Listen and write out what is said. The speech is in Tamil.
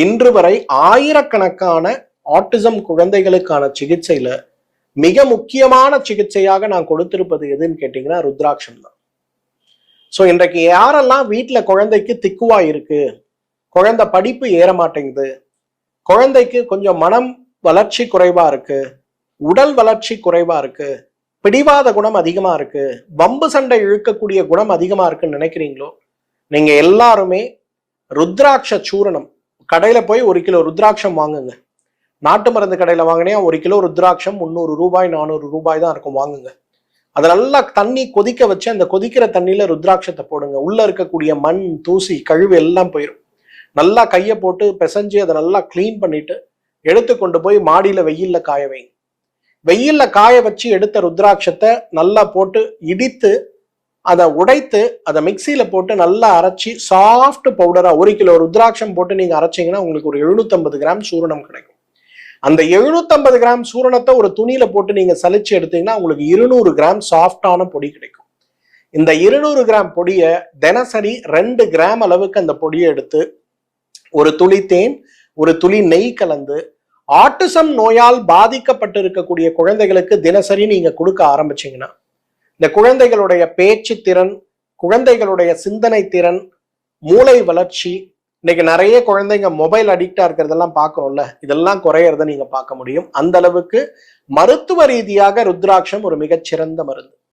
இன்று வரை ஆயிரக்கணக்கான ஆட்டிசம் குழந்தைகளுக்கான சிகிச்சையில மிக முக்கியமான சிகிச்சையாக நான் கொடுத்திருப்பது எதுன்னு கேட்டீங்கன்னா ருத்ராட்சம் தான். ஸோ இன்றைக்கு யாரெல்லாம் வீட்டுல குழந்தைக்கு திக்குவா இருக்கு, குழந்தை படிப்பு ஏற மாட்டேங்குது, குழந்தைக்கு கொஞ்சம் மனம் வளர்ச்சி குறைவா இருக்கு, உடல் வளர்ச்சி குறைவா இருக்கு, பிடிவாத குணம் அதிகமா இருக்கு, வம்பு சண்டை இழுக்கக்கூடிய குணம் அதிகமா இருக்குன்னு நினைக்கிறீங்களோ, நீங்க எல்லாருமே ருத்ராட்ச சூரணம் கடையில போய் 1 கிலோ ருத்ராட்சம் வாங்குங்க. நாட்டு மருந்து கடையில வாங்கினே 1 கிலோ ருத்ராட்சம் 300 ரூபாய் 400 ரூபாய் தான் இருக்கும், வாங்குங்க. அதை நல்லா தண்ணி கொதிக்க வச்சு அந்த கொதிக்கிற தண்ணியில ருத்ராட்சத்தை போடுங்க. உள்ள இருக்கக்கூடிய மண் தூசி கழிவு எல்லாம் போயிடும். நல்லா கையை போட்டு பிசைஞ்சு அதை நல்லா கிளீன் பண்ணிட்டு எடுத்து கொண்டு போய் மாடியில வெயில்ல காய வைங்க. வெயில்ல காய வச்சு எடுத்த ருத்ராட்சத்தை நல்லா போட்டு இடித்து அதை உடைத்து அதை மிக்சியில போட்டு நல்லா அரைச்சி சாஃப்ட் பவுடரா 1 கிலோ ருத்ராட்சம் போட்டு நீங்க அரைச்சிங்கன்னா உங்களுக்கு ஒரு 750 கிராம் சூரணம் கிடைக்கும். அந்த 750 கிராம் சூரணத்தை ஒரு துணியில போட்டு நீங்க சலிச்சு எடுத்தீங்கன்னா உங்களுக்கு 200 கிராம் சாஃப்டான பொடி கிடைக்கும். இந்த 200 கிராம் பொடியை தினசரி 2 கிராம் அளவுக்கு அந்த பொடியை எடுத்து ஒரு துளி தேன், ஒரு துளி நெய் கலந்து ஆட்டிசம் நோயால் பாதிக்கப்பட்டு இருக்கக்கூடிய குழந்தைகளுக்கு தினசரி நீங்க கொடுக்க ஆரம்பிச்சீங்கன்னா இந்த குழந்தைகளுடைய பேச்சு திறன், குழந்தைகளுடைய சிந்தனை திறன், மூளை வளர்ச்சி, இன்னைக்கு நிறைய குழந்தைங்க மொபைல் அடிக்டா இருக்கிறதெல்லாம் பார்க்கணும்ல, இதெல்லாம் குறையறத நீங்க பார்க்க முடியும். அந்த அளவுக்கு மருத்துவ ரீதியாக ருத்ராட்சம் ஒரு மிகச்சிறந்த மருந்து.